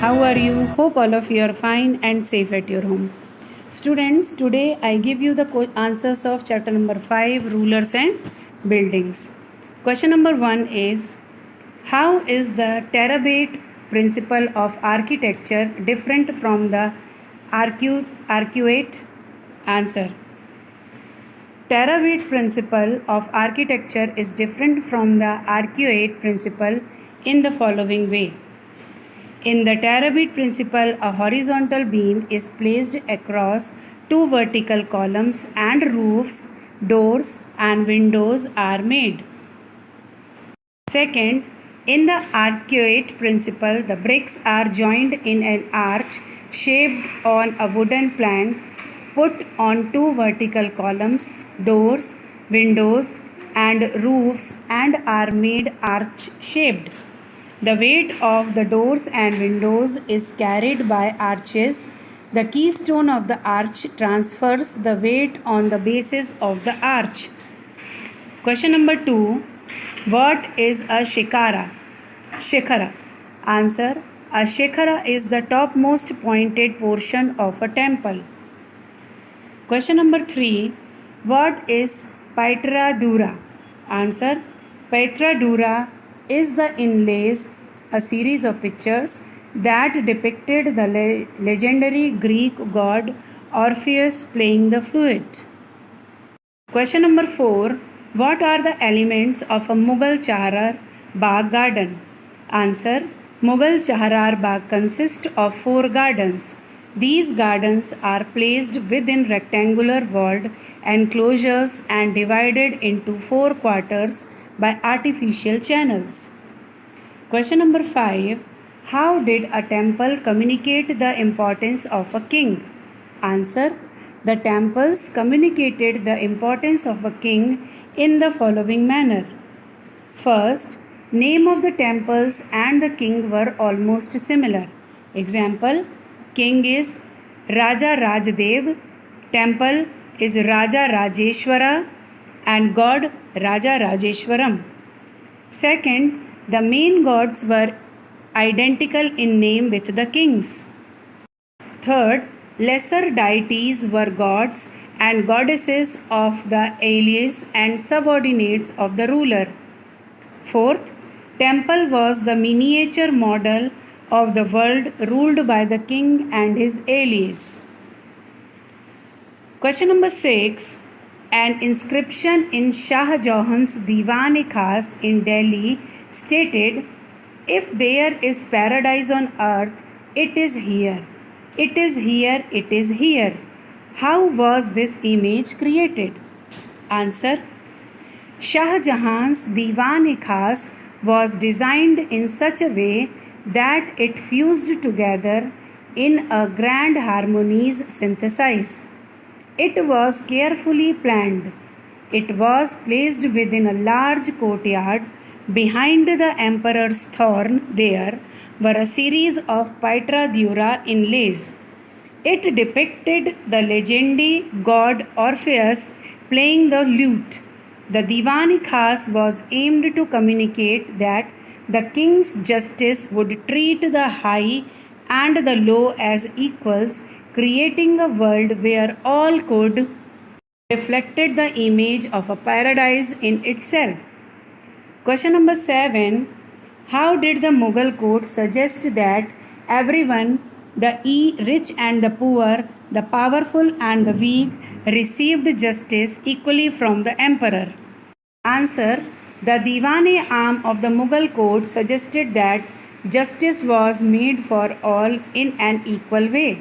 How are you? Hope all of you are fine and safe at your home. Students, today I give you the answers of chapter number 5, Rulers and Buildings. Question number 1 is, how is the Terabyte principle of architecture different from the Arcuate? Answer. Terabyte principle of architecture is different from the Arcuate principle in the following way. In the Terabyte principle, a horizontal beam is placed across two vertical columns and roofs, doors and windows are made. Second, in the Arcuate principle, the bricks are joined in an arch shaped on a wooden plank put on two vertical columns, doors, windows and roofs and are made arch shaped. The weight of the doors and windows is carried by arches. The keystone of the arch transfers the weight on the bases of the arch. Question number 2. What is a shikhara? Answer. A shikhara is the topmost pointed portion of a temple. Question number 3. What is Paitra Dura? Answer. Paitra Dura is the inlays, a series of pictures that depicted the legendary Greek god Orpheus playing the flute. Question number 4. What are the elements of a Mughal Chahar Bagh garden? Answer. Mughal Chahar Bagh consists of 4 gardens. These gardens are placed within rectangular walled enclosures and divided into 4 quarters by artificial channels. Question number 5. How did a temple communicate the importance of a king? Answer. The temples communicated the importance of a king in the following manner. First, name of the temples and the king were almost similar. Example, king is Raja Rajdev, temple is Raja Rajeshwara and god Raja Rajeshwaram. Second, the main gods were identical in name with the kings. Third, lesser deities were gods and goddesses of the allies and subordinates of the ruler. Fourth, temple was the miniature model of the world ruled by the king and his allies. Question number 6. An inscription in Shah Jahan's Diwan-e-Khas in Delhi stated, "If there is paradise on earth, it is here. It is here, it is here." How was this image created? Answer. Shah Jahan's Diwan-e-Khas was designed in such a way that it fused together in a grand harmonies synthesis. It was carefully planned. It was placed within a large courtyard. Behind the emperor's throne there were a series of Paitra Dura inlays. It depicted the legendary god Orpheus playing the lute. The Diwan-e-Khas was aimed to communicate that the king's justice would treat the high and the low as equals, creating a world where all could reflected the image of a paradise in itself. Question number 7. How did the Mughal court suggest that everyone, the rich and the poor, the powerful and the weak, received justice equally from the emperor? Answer. The Diwan-e-Am of the Mughal court suggested that justice was made for all in an equal way.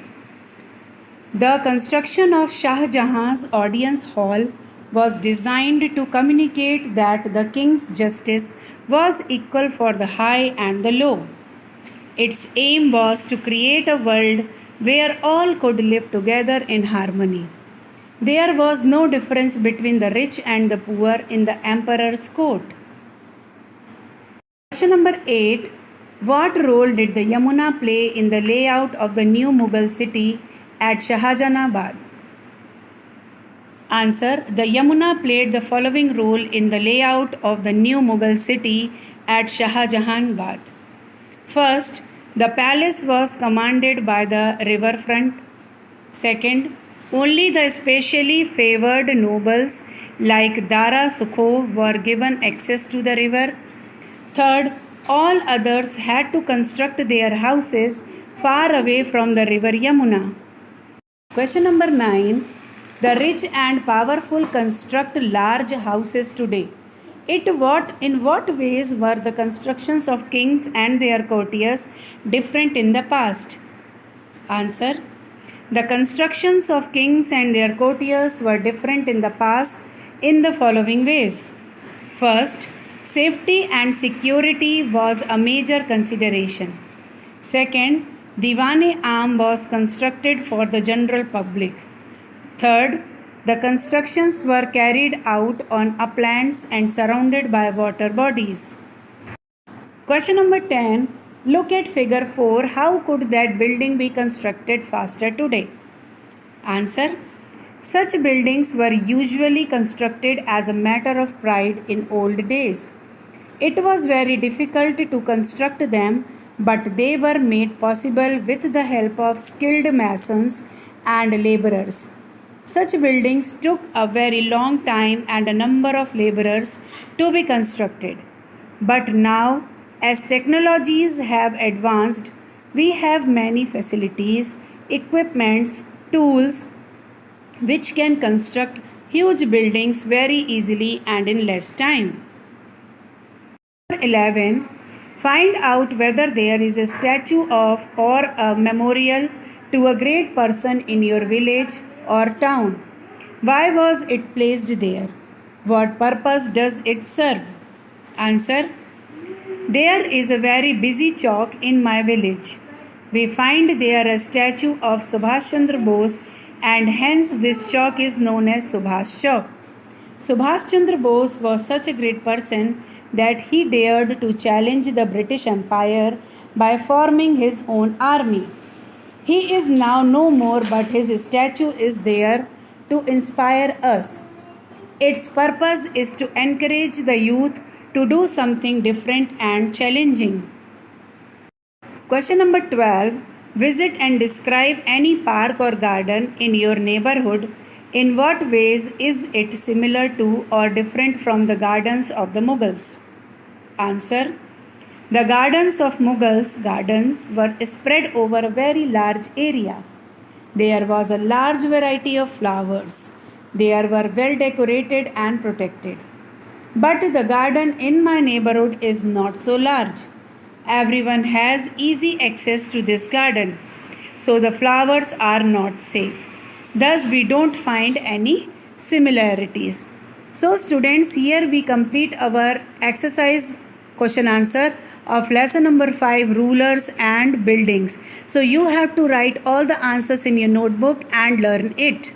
The construction of Shah Jahan's audience hall was designed to communicate that the king's justice was equal for the high and the low. Its aim was to create a world where all could live together in harmony. There was no difference between the rich and the poor in the emperor's court. Question number 8. What role did the Yamuna play in the layout of the new Mughal city at Shahjahanabad? Answer. The Yamuna played the following role in the layout of the new Mughal city at Shahjahanabad. First, The palace was commanded by the riverfront. Second, only the specially favored nobles like Dara Sukhov were given access to the river. Third, all others had to construct their houses far away from the river Yamuna. Question number 9. The rich and powerful construct large houses today. In what ways were the constructions of kings and their courtiers different in the past? Answer. The constructions of kings and their courtiers were different in the past in the following ways. First, safety and security was a major consideration. Second, Diwan-e-Aam was constructed for the general public. Third, the constructions were carried out on uplands and surrounded by water bodies. Question number 10. Look at figure 4. How could that building be constructed faster today? Answer. Such buildings were usually constructed as a matter of pride in old days. It was very difficult to construct them, but they were made possible with the help of skilled masons and laborers. Such buildings took a very long time and a number of laborers to be constructed. But now, as technologies have advanced, we have many facilities, equipments, tools which can construct huge buildings very easily and in less time. 11. Find out whether there is a statue of or a memorial to a great person in your village or town. Why was it placed there? What purpose does it serve? Answer. There is a very busy chowk in my village. We find there a statue of Subhash Chandra Bose, and hence this chowk is known as Subhash Chowk. Subhash Chandra Bose was such a great person that he dared to challenge the British Empire by forming his own army. He is now no more, but his statue is there to inspire us. Its purpose is to encourage the youth to do something different and challenging. Question number 12. Visit and describe any park or garden in your neighborhood. In what ways is it similar to or different from the gardens of the Mughals? Answer. The gardens of Mughals gardens were spread over a very large area. There was a large variety of flowers. They were well decorated and protected. But the garden in my neighborhood is not so large. Everyone has easy access to this garden, so the flowers are not safe. Thus, we don't find any similarities. So, students, here we complete our exercise question answer of lesson number 5, rulers and buildings. So, you have to write all the answers in your notebook and learn it.